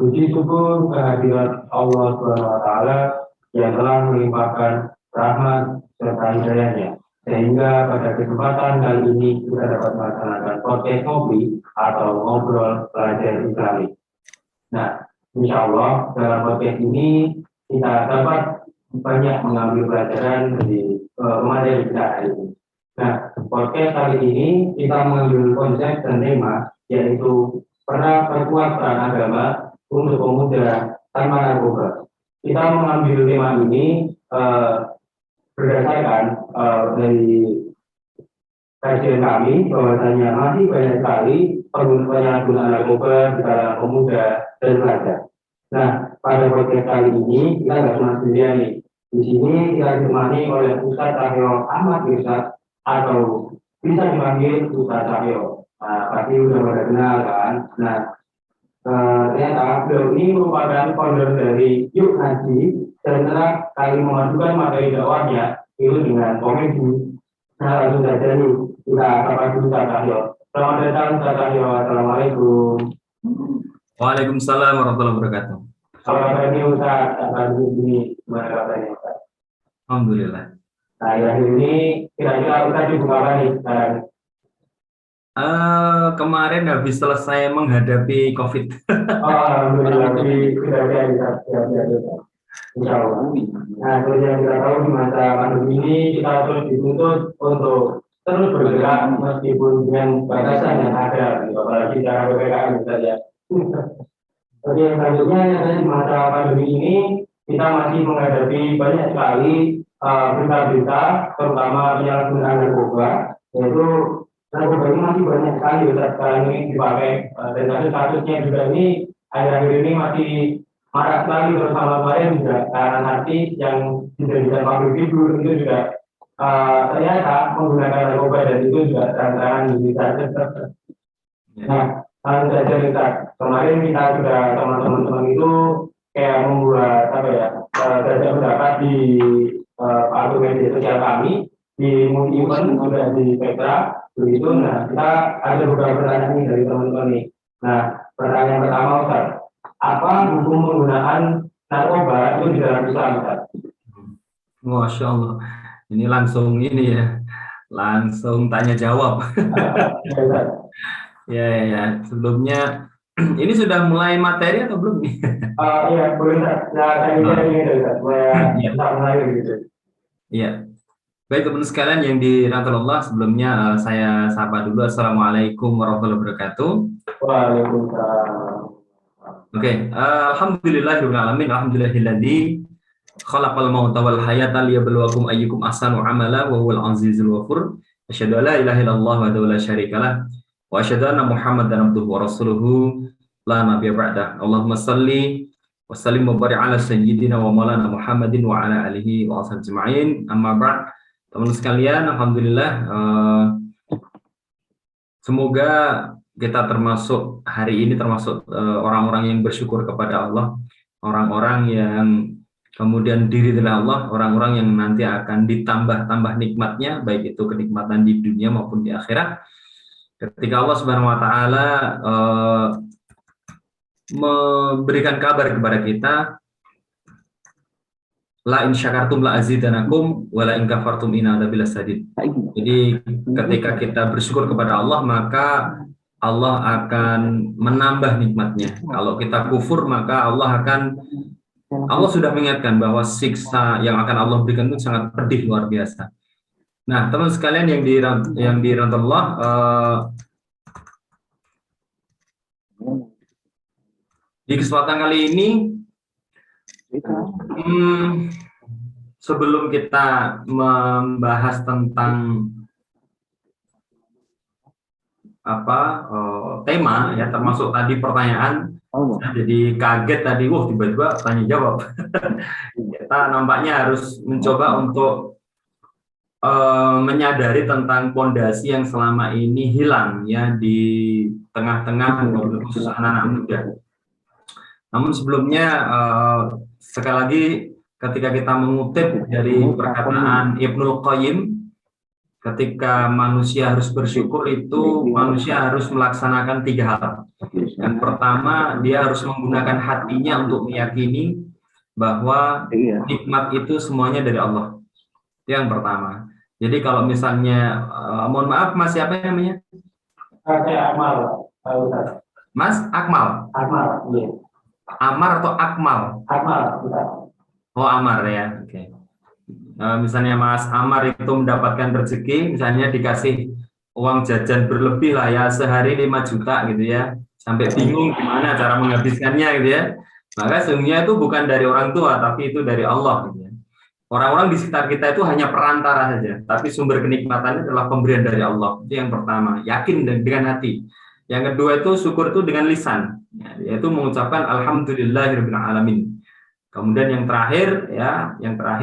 Puji syukur kehadirat Allah SWT yang telah melimpahkan rahmat serta hidayahnya. Sehingga pada kesempatan kali ini kita dapat melaksanakan podcast ngopi atau ngobrol belajar Islami. Nah, insya Allah dalam podcast ini kita dapat banyak mengambil pelajaran dari materi kita hari ini. Nah, podcast kali ini kita mengambil konsep dan tema yaitu pernah perkuat peran agama untuk pemuda tanpa narkoba. Kita mengambil tema ini berdasarkan dari kajian kami bahwasanya masih banyak sekali penyalahgunaan narkoba di kalangan pemuda dan remaja. Nah, pada podcast kali ini kita nggak cuma sendirian nih. Di sini kita ditemani oleh Ustadz Cahyo Ahmad Irsad atau bisa dipanggil Ustadz Cahyo. Nah, pasti udah pada kenal kan. Nah, ternyata beliau ini merupakan founder dari Yuk Ngaji dan telah kali memadukan materi dakwahnya itu dengan komedi. Nah, langsung saja nih kita sapa dulu Ustadz Cahyo. Selamat datang Ustadz Cahyo. Assalamualaikum. Waalaikumsalam warahmatullahi wabarakatuh. Selamat pagi Ustadz. Selamat ini gimana kabarnya Ustadz? Alhamdulillah. Nah, akhir ini kira-kira Ustadz sibuk apa nih sekarang? Kemarin habis selesai menghadapi COVID. Alhamdulillah, sudah Insya Allah. Nah, seperti yang kita tahu di masa pandemi ini kita terus dituntut untuk terus bergerak meskipun dengan batasan yang ada, apalagi cara PPKM saja. Oke, selanjutnya di masa pandemi ini kita masih menghadapi banyak sekali berita-berita, terutama penyalahgunaan narkoba, yaitu narkoba ini masih banyak sekali sekarang ini dipakai dan kasus-kasusnya juga ini akhir-akhir ini masih marak sekali bersama kemarin juga karangan hati yang dijadikan pabrik tidur itu juga ternyata menggunakan narkoba dan itu juga terang-terangan bisa. Nah, langsung saja kita kemarin kita sudah teman-teman itu kayak membuat apa ya saja pendapat di akun media sosial kami di Multi Event juga di Petra begitu. Nah, kita ada beberapa pertanyaan ini dari teman-teman nih. Nah, pertanyaan pertama Ustaz, apa hukum penggunaan narkoba itu di dalam Islam Ustaz? Masya Allah, ini langsung ini ya, langsung tanya jawab. Ya. Sebelumnya ini sudah mulai materi atau belum nih? Iya, boleh Ustaz. Ya, tanya ini dari Ustaz, mulai gitu. Iya. Baik teman sekalian yang dirahmati Allah, sebelumnya saya sapa dulu. Assalamualaikum warahmatullahi wabarakatuh. Waalaikumsalam. Oke, alhamdulillahirabbil alamin, alhamdulillahilladzi khalaqal mauta wal hayata liyabluwakum ayyukum ahsanu amala wa huwal azizul ghafur. Asyhadu an la ilaha illallah wa la syarikalah wa asyhadu anna Muhammadan abduhu wa rasuluhu la nabiyya ba'dah. Allahumma shalli wa sallim wa barik ala sayyidina wa maulana Muhammadin wa ala alihi wa ashabihi ajma'in. Amma ba'd. Teman sekalian, alhamdulillah, semoga kita termasuk hari ini termasuk orang-orang yang bersyukur kepada Allah, orang-orang yang kemudian diridhoi Allah, orang-orang yang nanti akan ditambah-tambah nikmatnya, baik itu kenikmatan di dunia maupun di akhirat. Ketika Allah Subhanahu Wa Taala memberikan kabar kepada kita, la in syakartum la azidanakum wa la in kafartum inna adzabi lasyadid. Jadi ketika kita bersyukur kepada Allah, maka Allah akan menambah nikmatnya. Kalau kita kufur, maka Allah sudah mengingatkan bahwa siksa yang akan Allah berikan itu sangat pedih luar biasa. Nah, teman sekalian yang dirahmati Allah, di kesempatan kali ini sebelum kita membahas tentang tema ya, termasuk tadi pertanyaan, jadi kaget tadi, tiba-tiba tanya jawab. Kita nampaknya harus mencoba untuk menyadari tentang pondasi yang selama ini hilang ya di tengah-tengah khusus anak-anak muda. Namun sebelumnya sekali lagi ketika kita mengutip dari perkataan Ibnul Qayyim, ketika manusia harus bersyukur itu manusia harus melaksanakan 3 hal. Yang pertama, dia harus menggunakan hatinya untuk meyakini bahwa nikmat itu semuanya dari Allah. Itu yang pertama. Jadi kalau misalnya, mohon maaf Mas, siapa namanya? Saya Akmal, Pak Ustaz. Mas Akmal? Akmal, iya. Amar atau Akmal? Akmal, Ustaz. Oh, Amar ya, oke. Misalnya Mas Amar itu mendapatkan rezeki, misalnya dikasih uang jajan berlebih lah ya, sehari 5 juta gitu ya, sampai bingung gimana cara menghabiskannya gitu ya. Maka sesungguhnya itu bukan dari orang tua, tapi itu dari Allah gitu ya. Orang-orang di sekitar kita itu hanya perantara saja, tapi sumber kenikmatannya adalah pemberian dari Allah. Itu yang pertama, yakin dengan hati. Yang kedua itu syukur itu dengan lisan, yaitu mengucapkan alhamdulillahirabbil alamin. Kemudian yang terakhir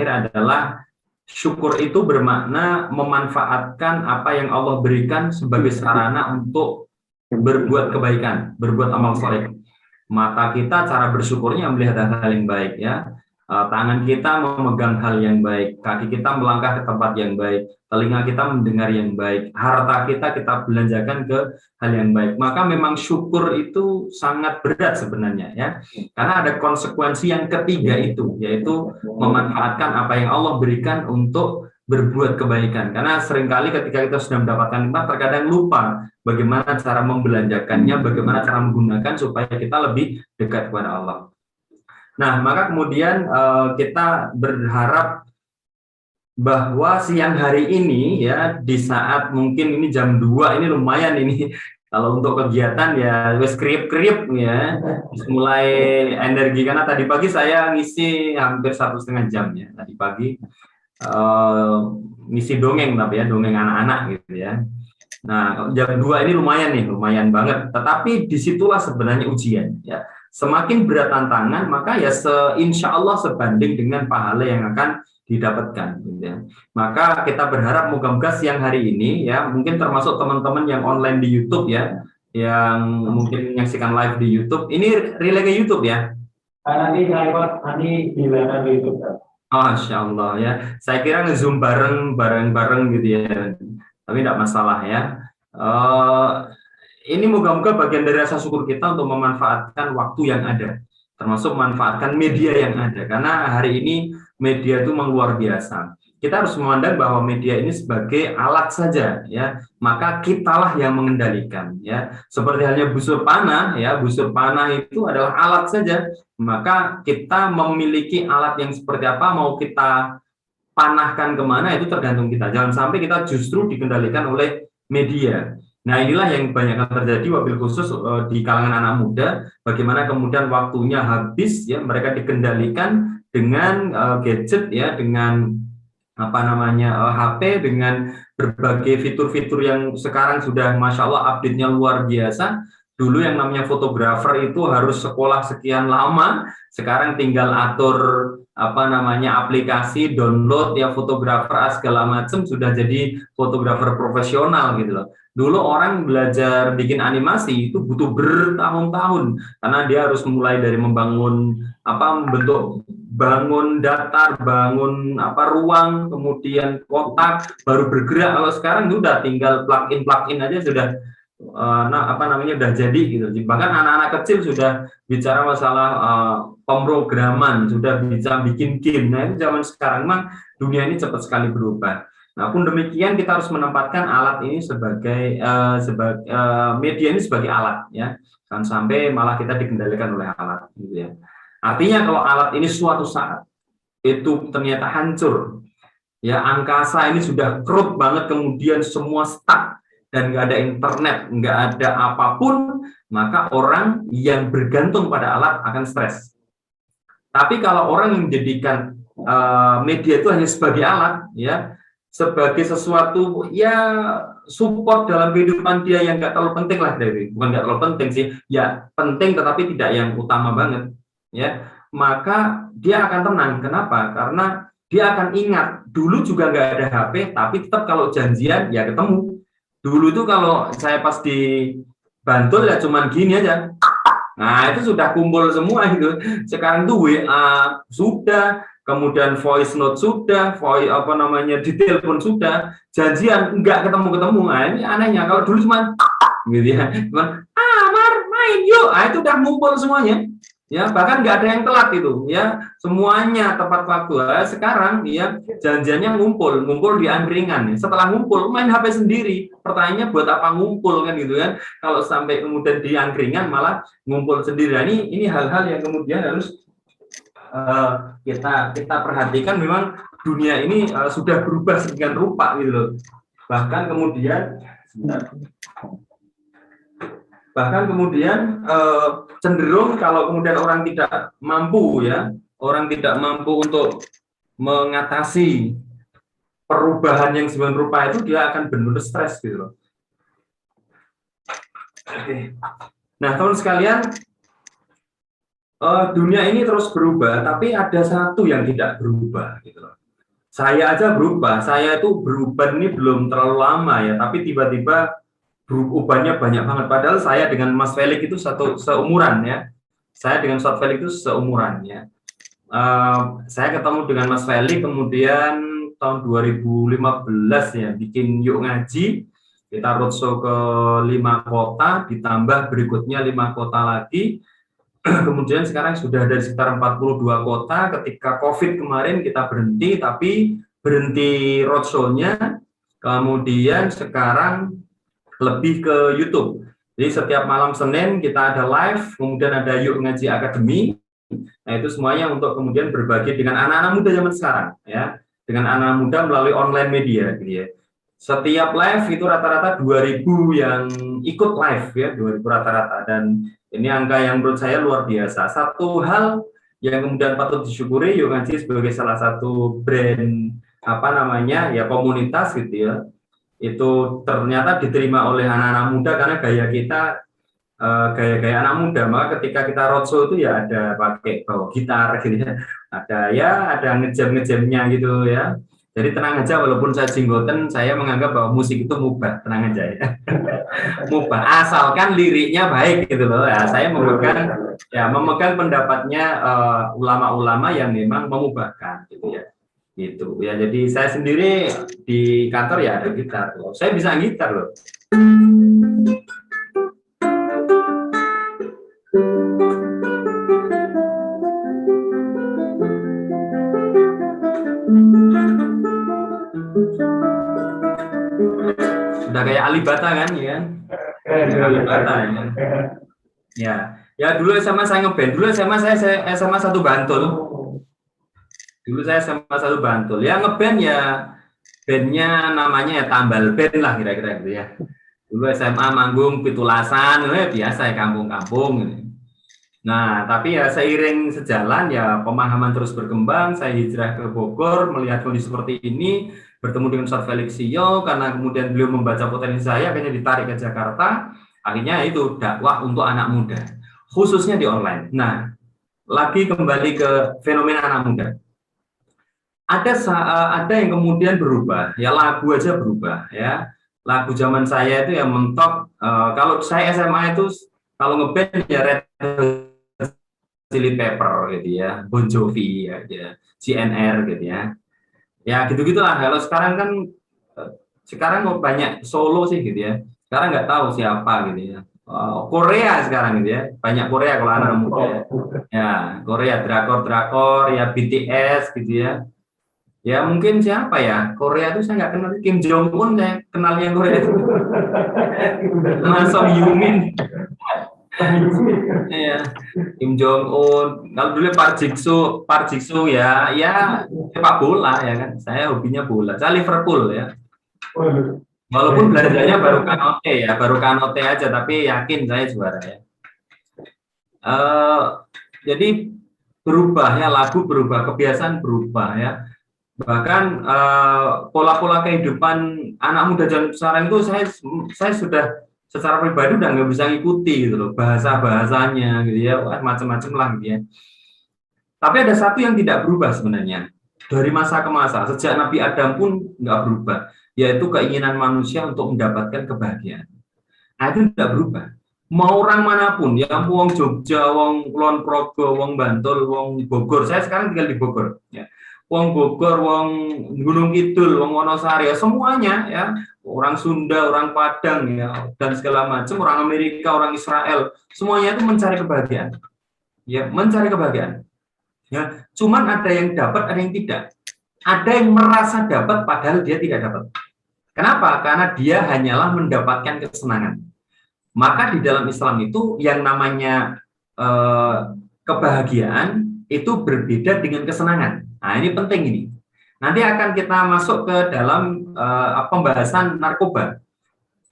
adalah syukur itu bermakna memanfaatkan apa yang Allah berikan sebagai sarana untuk berbuat kebaikan, berbuat amal soleh. Mata kita cara bersyukurnya melihat hal yang baik ya. Tangan kita memegang hal yang baik, kaki kita melangkah ke tempat yang baik, telinga kita mendengar yang baik, harta kita belanjakan ke hal yang baik. Maka memang syukur itu sangat berat sebenarnya ya, karena ada konsekuensi yang ketiga itu, yaitu memanfaatkan apa yang Allah berikan untuk berbuat kebaikan. Karena seringkali ketika kita sudah mendapatkan nikmat, terkadang lupa bagaimana cara membelanjakannya, bagaimana cara menggunakan supaya kita lebih dekat kepada Allah. Nah, maka kemudian kita berharap bahwa siang hari ini ya, di saat mungkin ini jam 2 ini lumayan ini kalau untuk kegiatan ya wes kriep-kriep ya, mulai energi karena tadi pagi saya ngisi hampir 1,5 jam ya tadi pagi, ngisi dongeng tapi ya dongeng anak-anak gitu ya. Nah, jam 2 ini lumayan banget, tetapi disitulah sebenarnya ujian ya. Semakin berat tantangan, maka ya insya Allah sebanding dengan pahala yang akan didapatkan. Gitu ya. Maka kita berharap moga-moga siang hari ini ya, mungkin termasuk teman-teman yang online di YouTube ya, yang mungkin menyaksikan live di YouTube, ini relay ke YouTube ya? Nanti di YouTube. Oh, Masya Allah ya. Saya kira nge-zoom bareng gitu ya, tapi tidak masalah ya. Ini moga-moga bagian dari rasa syukur kita untuk memanfaatkan waktu yang ada, termasuk memanfaatkan media yang ada, karena hari ini media itu memang luar biasa. Kita harus memandang bahwa media ini sebagai alat saja, ya. Maka kitalah yang mengendalikan, ya. Seperti halnya busur panah, ya. Busur panah itu adalah alat saja. Maka kita memiliki alat yang seperti apa, mau kita panahkan kemana itu tergantung kita. Jangan sampai kita justru dikendalikan oleh media. Nah, inilah yang banyak terjadi wabil khusus di kalangan anak muda, bagaimana kemudian waktunya habis ya, mereka dikendalikan dengan gadget ya, dengan HP, dengan berbagai fitur-fitur yang sekarang sudah Masya Allah update-nya luar biasa. Dulu yang namanya fotografer itu harus sekolah sekian lama, sekarang tinggal atur aplikasi, download ya fotografer segala macam, sudah jadi fotografer profesional gitu loh. Dulu orang belajar bikin animasi itu butuh bertahun-tahun karena dia harus mulai dari membangun bangun datar, bangun ruang, kemudian kotak, baru bergerak. Kalau sekarang sudah tinggal plug-in aja sudah udah jadi gitu. Bahkan anak-anak kecil sudah bicara masalah pemrograman, sudah bisa bikin game. Nah, itu zaman sekarang memang dunia ini cepat sekali berubah. Nah, pun demikian kita harus menempatkan alat ini sebagai media ini sebagai alat ya. Jangan sampai malah kita dikendalikan oleh alat gitu ya. Artinya kalau alat ini suatu saat itu ternyata hancur, ya angkasa ini sudah kerut banget, kemudian semua stuck dan nggak ada internet, nggak ada apapun, maka orang yang bergantung pada alat akan stres. Tapi kalau orang yang menjadikan media itu hanya sebagai alat, ya, sebagai sesuatu ya support dalam kehidupan dia yang nggak terlalu penting lah, bukan nggak terlalu penting sih, ya penting tetapi tidak yang utama banget, ya, maka dia akan tenang. Kenapa? Karena dia akan ingat dulu juga nggak ada HP, tapi tetap kalau janjian ya ketemu. Dulu itu kalau saya pas di Bantul ya cuman gini aja. Nah, itu sudah kumpul semua itu. Sekarang tuh WA sudah, kemudian voice note sudah, di telepon sudah, janjian enggak ketemu. Nah, ini anehnya. Kalau dulu cuman gitu ya. Cuman, Mar, main yuk, itu udah ngumpul semuanya. Ya, bahkan nggak ada yang telat itu, ya semuanya tepat waktu. Sekarang ya janjiannya ngumpul di angkringan. Setelah ngumpul main HP sendiri. Pertanyaannya buat apa ngumpul kan gitu kan? Kalau sampai kemudian di angkringan malah ngumpul sendiri. Nah, ini hal-hal yang kemudian harus kita perhatikan. Memang dunia ini sudah berubah sedemikian rupa gitu loh. Bahkan kemudian cenderung kalau kemudian orang tidak mampu untuk mengatasi perubahan yang sedemikian rupa itu, dia akan benar-benar stres gitu loh. Oke. Nah, teman sekalian, dunia ini terus berubah, tapi ada satu yang tidak berubah gitu loh. Saya aja berubah, saya itu berubah ini belum terlalu lama ya, tapi tiba-tiba berubahnya banyak banget. Padahal saya dengan Mas Felix itu seumuran ya. Saya dengan Ustadz Felix itu seumuran ya. Saya ketemu dengan Mas Felix kemudian tahun 2015 ya, bikin Yuk Ngaji. Kita roadshow ke 5 kota, ditambah berikutnya 5 kota lagi. Kemudian sekarang sudah ada sekitar 42 kota. Ketika COVID kemarin kita berhenti, tapi berhenti roadshow-nya. Kemudian sekarang lebih ke YouTube. Jadi setiap malam Senin kita ada live, kemudian ada Yuk Ngaji Academy. Nah, itu semuanya untuk kemudian berbagi dengan anak-anak muda zaman sekarang ya. Dengan anak muda melalui online media gitu ya. Setiap live itu rata-rata 2.000 yang ikut live ya, 2.000 rata-rata, dan ini angka yang menurut saya luar biasa. Satu hal yang kemudian patut disyukuri, Yuk Ngaji sebagai salah satu brand komunitas gitu ya. Itu ternyata diterima oleh anak-anak muda karena gaya kita gaya-gaya anak muda. Maka ketika kita roadshow itu ya ada pakai bawa gitar gitu ya, ada ngejam-ngejamnya gitu ya. Jadi tenang aja, walaupun saya jinggoten, saya menganggap bahwa musik itu mubah, tenang aja ya. Mubah asalkan liriknya baik gitu loh ya. Saya memegang pendapatnya ulama-ulama yang memang memubahkan gitu ya. Gitu ya, jadi saya sendiri di kantor ya ada gitar loh. Saya bisa gitar loh. Udah kayak Alibata kan ya. Alibata ya. Ya dulu SMA saya ngeband. Dulu SMA saya SMA 1 Bantul. Dulu saya SMA 1 Bantul. Ya ngeband ya, bandnya namanya ya Tambal Band lah kira-kira gitu ya. Dulu SMA manggung Pitulasan, biasa ya kampung-kampung. Nah, tapi ya seiring sejalan ya pemahaman terus berkembang. Saya hijrah ke Bogor, melihat kondisi seperti ini, bertemu dengan Ustadz Felix Sio, karena kemudian beliau membaca potensi saya, akhirnya ditarik ke Jakarta. Akhirnya itu dakwah untuk anak muda, khususnya di online. Nah, lagi kembali ke fenomena anak muda. Ada yang kemudian berubah, ya lagu aja berubah ya. Lagu zaman saya itu yang mentok, kalau saya SMA itu kalau ngeband ya Red Hot Chili Pepper gitu ya, Bon Jovi ya, CNR gitu ya. Ya gitu-gitulah. Kalau sekarang mau banyak solo sih gitu ya. Sekarang nggak tahu siapa gitu ya. Korea sekarang gitu ya. Banyak Korea kalau anak muda ya. Ya, Korea drakor ya, BTS gitu ya. Ya mungkin siapa ya, Korea itu saya nggak kenal. Kim Jong Un saya kenalnya Korea itu. Song Yumin. Ya, Kim Jong Un. Kalau dulu Park Jik-soo ya sepak bola ya kan. Saya hobinya bola. Saya Liverpool ya. Walaupun belanjanya baru kanote aja, tapi yakin saya juara ya. Jadi berubah ya, lagu berubah, kebiasaan berubah ya. Bahkan pola-pola kehidupan anak muda zaman sekarang itu saya sudah secara pribadi udah nggak bisa ngikuti gitu loh, bahasanya gitu ya, macam-macam lah gitu ya. Tapi ada satu yang tidak berubah sebenarnya dari masa ke masa, sejak Nabi Adam pun nggak berubah, yaitu keinginan manusia untuk mendapatkan kebahagiaan. Nah itu tidak berubah. Mau orang manapun, ya wong Jogja, wong Kulon Progo, wong Bantul, wong Bogor. Saya sekarang tinggal di Bogor ya. Wong Bogor, wong Gunung Kidul, wong Wonosari, ya semuanya ya, orang Sunda, orang Padang ya, dan segala macam, orang Amerika, orang Israel, semuanya itu mencari kebahagiaan. Ya, mencari kebahagiaan. Ya, cuman ada yang dapat, ada yang tidak. Ada yang merasa dapat padahal dia tidak dapat. Kenapa? Karena dia hanyalah mendapatkan kesenangan. Maka di dalam Islam itu yang namanya kebahagiaan itu berbeda dengan kesenangan. Nah, ini penting ini. Nanti akan kita masuk ke dalam pembahasan narkoba.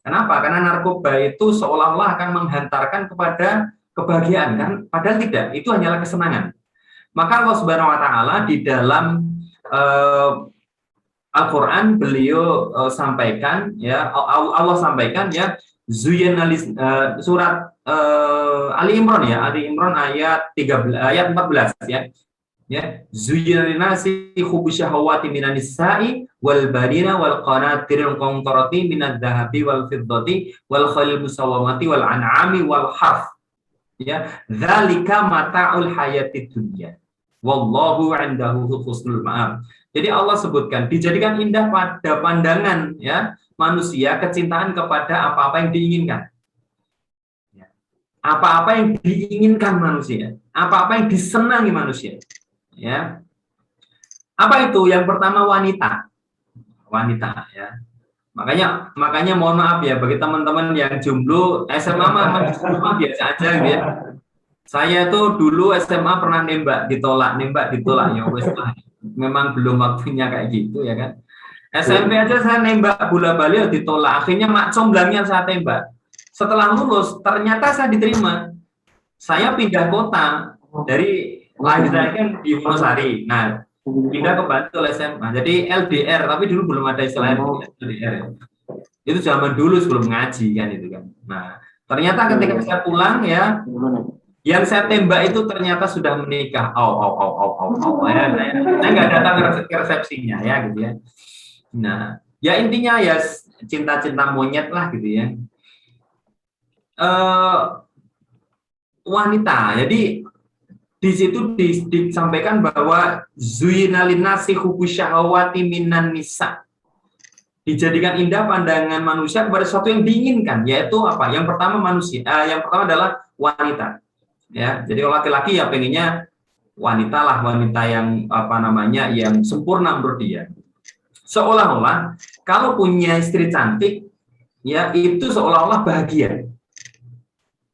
Kenapa? Karena narkoba itu seolah-olah akan menghantarkan kepada kebahagiaan, kan? Padahal tidak, itu hanyalah kesenangan. Maka Allah Subhanahu wa taala di dalam Al-Qur'an beliau sampaikan ya, Allah sampaikan ya, surat Ali Imran ya, Ali Imran ayat 13 ayat 14 ya. Ya, zuyyina linnasi hubbu syahawati minan nisa'i wal banina wal qanatiril qantarati minadh dhahabi wal fiddati wal khailil musawwamati wal an'ami wal harth. Ya, dzalika mata'ul hayatid dunya. Wallahu 'indahu husnul ma'ab. Jadi Allah sebutkan dijadikan indah pada pandangan ya manusia kecintaan kepada apa-apa yang diinginkan. Apa-apa yang diinginkan manusia, apa-apa yang disenangi manusia. Ya, apa itu? Yang pertama wanita ya. Makanya mohon maaf ya bagi teman-teman yang jomblo SMA mah biasa aja gitu ya. Saya tuh dulu SMA pernah nembak ditolak ya wes lah. Memang belum waktunya kayak gitu ya kan. SMP aja saya nembak bola balik ditolak. Akhirnya mak comblangnya saya tembak. Setelah lulus ternyata saya diterima. Saya pindah kota dari lahir saya kan di Wonosari. Nah, pindah ke Bantul SMA. Jadi LDR, tapi dulu belum ada istilah LDR. Itu zaman dulu sebelum ngaji kan itu kan. Nah, ternyata ketika saya pulang ya, yang saya tembak itu ternyata sudah menikah. Ya, saya nggak datang ke resepsinya ya gitu ya. Nah, ya intinya ya cinta-cinta monyet lah gitu ya. Wanita. Jadi di situ disampaikan bahwa zuyyina linnasi hubbu syahawati minan nisa. Dijadikan indah pandangan manusia kepada sesuatu yang diinginkan, yaitu apa? Yang pertama manusia, yang pertama adalah wanita. Ya, jadi laki-laki ya pengennya wanita lah, wanita yang apa namanya, yang sempurna menurut dia. Seolah-olah kalau punya istri cantik, ya itu seolah-olah bahagia.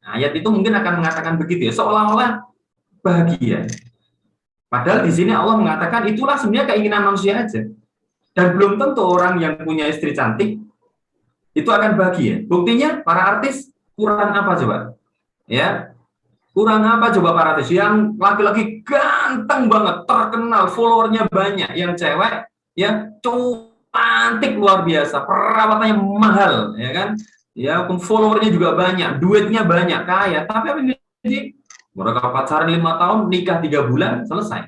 Nah, ayat itu mungkin akan mengatakan begitu ya, seolah-olah bahagia. Padahal di sini Allah mengatakan itulah sebenarnya keinginan manusia aja. Dan belum tentu orang yang punya istri cantik itu akan bahagia. Buktinya para artis kurang apa coba? Ya. Kurang apa coba para artis? Yang laki-laki ganteng banget, terkenal, followernya banyak, yang cewek ya cantik luar biasa, perawatannya mahal, ya kan? Ya, followernya juga banyak, duitnya banyak, kaya, tapi apa ini? Mereka pacaran 5 tahun, nikah 3 bulan, selesai.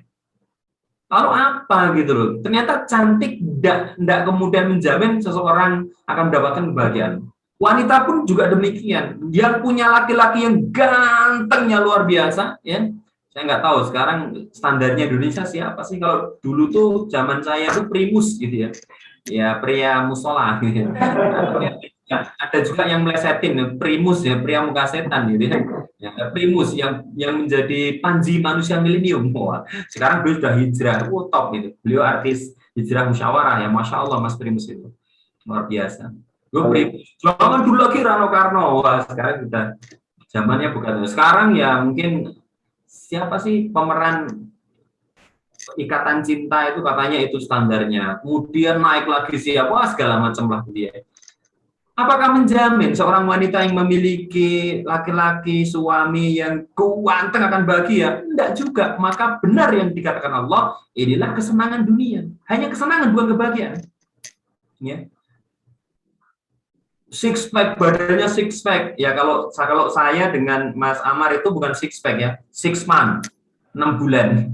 Lalu apa gitu loh? Ternyata cantik tidak kemudian menjamin seseorang akan mendapatkan kebahagiaan. Wanita pun juga demikian. Yang punya laki-laki yang gantengnya luar biasa, ya. Saya nggak tahu sekarang standarnya Indonesia siapa sih? Kalau dulu tuh zaman saya tuh primus gitu ya. Ya pria musola gitu ya. Ada juga yang melesetin primus ya, pria muka setan gitu ya. Ya, primus yang menjadi panji manusia milenium. Wah, sekarang beliau sudah hijrah, top gitu. Beliau artis hijrah musyawarah ya, masya Allah Mas Primus itu luar biasa. Gue primus. Jangan dulu lagi Rano Karno. Wah, sekarang sudah zamannya bukan. Sekarang ya mungkin siapa sih pemeran Ikatan Cinta itu katanya itu standarnya. Kemudian naik lagi siapa segala macam lah dia. Apakah menjamin seorang wanita yang memiliki laki-laki suami yang ganteng akan bahagia? Tidak juga. Maka benar yang dikatakan Allah, inilah kesenangan dunia. Hanya kesenangan, bukan kebahagiaan. Ya. Six pack, badannya six pack. Ya kalau saya dengan Mas Amar itu bukan six pack ya, 6 month, 6 bulan.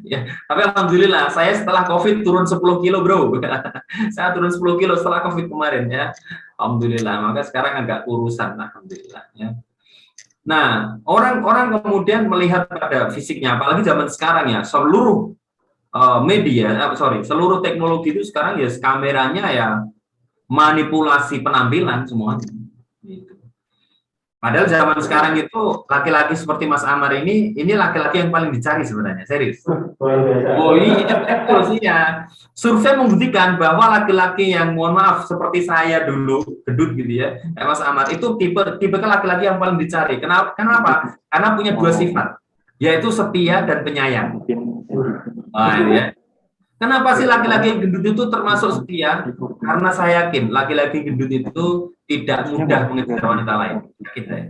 Ya, tapi alhamdulillah saya setelah COVID turun 10 kilo bro. Saya turun 10 kilo setelah COVID kemarin ya. Alhamdulillah, maka sekarang agak kurusan alhamdulillah ya. Nah, orang kemudian melihat pada fisiknya, apalagi zaman sekarang ya, seluruh seluruh teknologi itu sekarang ya kameranya ya manipulasi penampilan semuanya. Gitu. Padahal zaman sekarang itu laki-laki seperti Mas Amar ini laki-laki yang paling dicari sebenarnya, serius. Oh iya, betul sih ya. Survei membuktikan bahwa laki-laki yang mohon maaf seperti saya dulu, gedut gitu ya, Mas Amar itu tipe laki-laki yang paling dicari. Kenapa? Karena punya dua sifat, yaitu setia dan penyayang. Nah, ini ya. Kenapa sih laki-laki gendut itu termasuk setia? Karena saya yakin laki-laki gendut itu tidak mudah mengejar wanita lain. Yakin saya.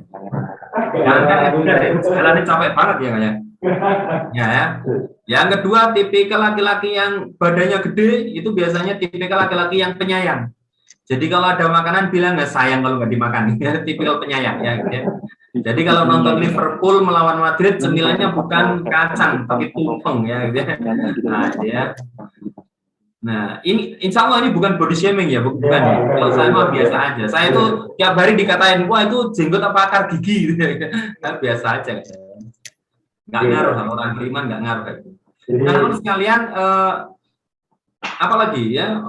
Jangan kan mudah ya, jalannya capek banget ya kayaknya. Ya. Yang kedua, tipikal laki-laki yang badannya gede itu biasanya tipikal laki-laki yang penyayang. Jadi kalau ada makanan bilang nggak sayang kalau nggak dimakan. Ya, tipikal penyayang ya. Gitu ya. Jadi kalau nonton Liverpool melawan Madrid, cemilannya bukan kacang, tapi tumpeng ya. Gitu ya. Nah, ya. Nah, ini insya Allah ini bukan body shaming ya, bukan ya. Kalau saya mah biasa aja. Saya itu tiap hari dikatain, wah itu jenggot apa akar gigi, gitu. Nah, biasa aja. Nggak ngaruh, orang beriman nggak ngaruh. Nah, terus sekalian, apalagi ya,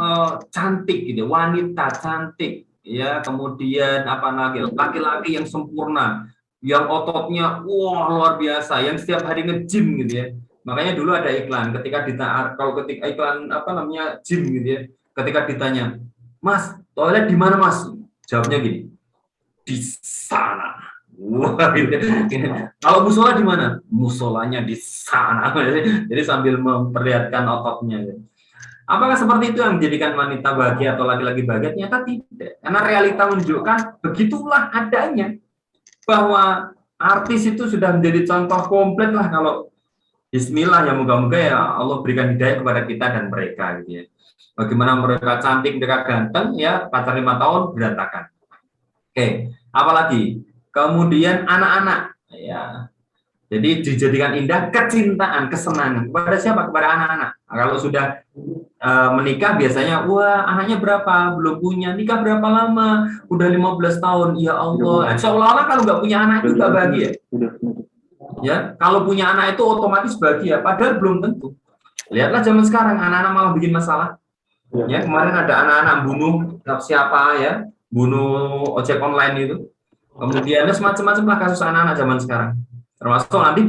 cantik gitu, wanita cantik, ya, kemudian apa lagi, laki-laki yang sempurna, yang ototnya wah luar biasa, yang setiap hari nge-gym gitu ya. Makanya dulu ada iklan ketika iklan apa namanya gym gitu ya, ketika ditanya, Mas, toilet di mana Mas? Jawabnya gini, di sana. Wah, gitu. Kalau musola di mana? Musolanya di sana. Jadi sambil memperlihatkan ototnya. Gitu. Apakah seperti itu yang menjadikan wanita bahagia atau laki-laki bahagia? Ternyata tidak. Karena realita menunjukkan begitulah adanya. Bahwa artis itu sudah menjadi contoh komplit lah kalau Bismillah ya, moga-moga ya Allah berikan hidayah kepada kita dan mereka gitu ya. Bagaimana mereka cantik, mereka ganteng ya, pacar 5 tahun berantakan. Oke, apalagi kemudian anak-anak ya. Jadi dijadikan indah kecintaan, kesenangan kepada siapa? Kepada anak-anak. Nah, kalau sudah menikah biasanya, wah anaknya berapa? Belum punya. Nikah berapa lama? Udah 15 tahun. Ya Allah. Seolah-olah kalau nggak punya anak itu nggak bahagia. Ya, kalau punya anak itu otomatis bahagia, padahal belum tentu. Lihatlah zaman sekarang anak-anak malah bikin masalah. Ya, kemarin ada anak-anak bunuh siapa ya, bunuh ojek online itu. Kemudian ada semacam-macam lah kasus anak-anak zaman sekarang. Termasuk nanti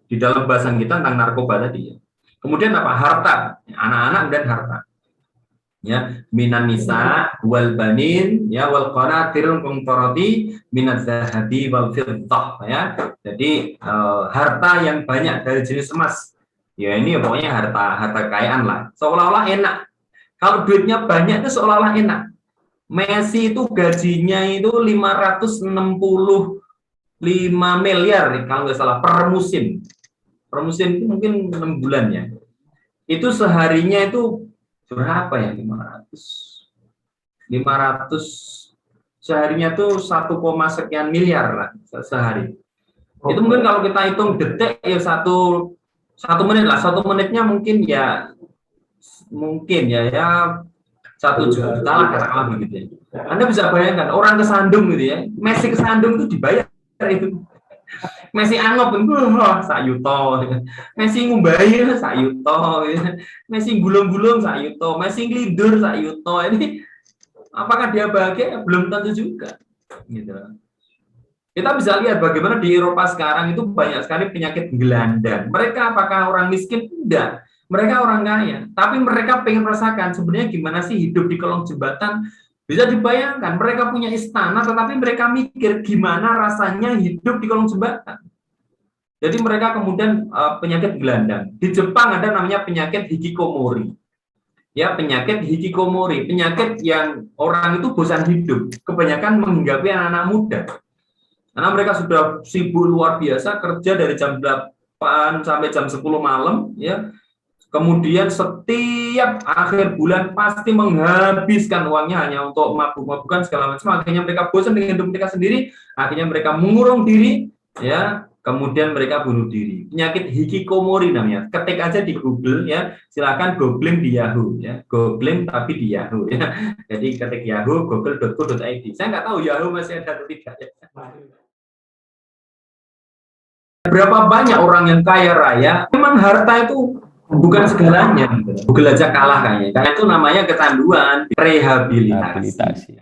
di dalam bahasan kita tentang narkoba tadi ya. Kemudian apa? Harta, anak-anak dan harta. Ya, minan nisa wal banin ya wal qanatirul qantarati minaz zahabi wal fiddah ya. Jadi harta yang banyak dari jenis emas. Ya ini pokoknya harta kekayaan lah. Seolah-olah enak. Kalau duitnya banyak itu seolah-olah enak. Messi itu gajinya itu 565 miliar kalau nggak salah per musim. Per musim itu mungkin 6 bulan ya. Itu seharinya itu berapa ya? 500 seharinya tuh 1, sekian miliar lah sehari. Itu mungkin kalau kita hitung detik ya satu menit lah, 1 menitnya mungkin ya 1 juta lah katakanlah begitu ya. Anda bisa bayangkan orang kesandung gitu ya, Messi kesandung itu dibayar itu. Messi anggap sak yuto, Messi ngumbahi sak yuto, Messi gulung-gulung sak yuto, Messi nglidur sak yuto. Ini apakah dia bahagia? Belum tentu juga. Gitu. Kita bisa lihat bagaimana di Eropa sekarang itu banyak sekali penyakit gelandang. Mereka apakah orang miskin? Tidak. Mereka orang kaya. Tapi mereka pengen merasakan sebenarnya gimana sih hidup di kolong jembatan. Bisa dibayangkan, mereka punya istana, tetapi mereka mikir gimana rasanya hidup di kolong jembatan. Jadi mereka kemudian penyakit gelandang. Di Jepang ada namanya penyakit hikikomori. Ya, penyakit hikikomori, penyakit yang orang itu bosan hidup, kebanyakan menghinggapi anak-anak muda. Karena mereka sudah sibuk luar biasa, kerja dari jam 8 sampai jam 10 malam, ya. Kemudian setiap akhir bulan pasti menghabiskan uangnya hanya untuk mabuk-mabukan segala macam. Akhirnya mereka bosan dengan hidup mereka sendiri. Akhirnya mereka mengurung diri, ya. Kemudian mereka bunuh diri. Penyakit hikikomori namanya. Ketik aja di Google ya. Silakan googling di Yahoo ya. Googling tapi di Yahoo ya. Jadi ketik Yahoo google.co.id. Saya nggak tahu Yahoo masih ada atau tidak ya. Berapa banyak orang yang kaya raya, memang harta itu bukan segalanya. Google aja kalah kayaknya. Karena itu namanya kecanduan, rehabilitasi.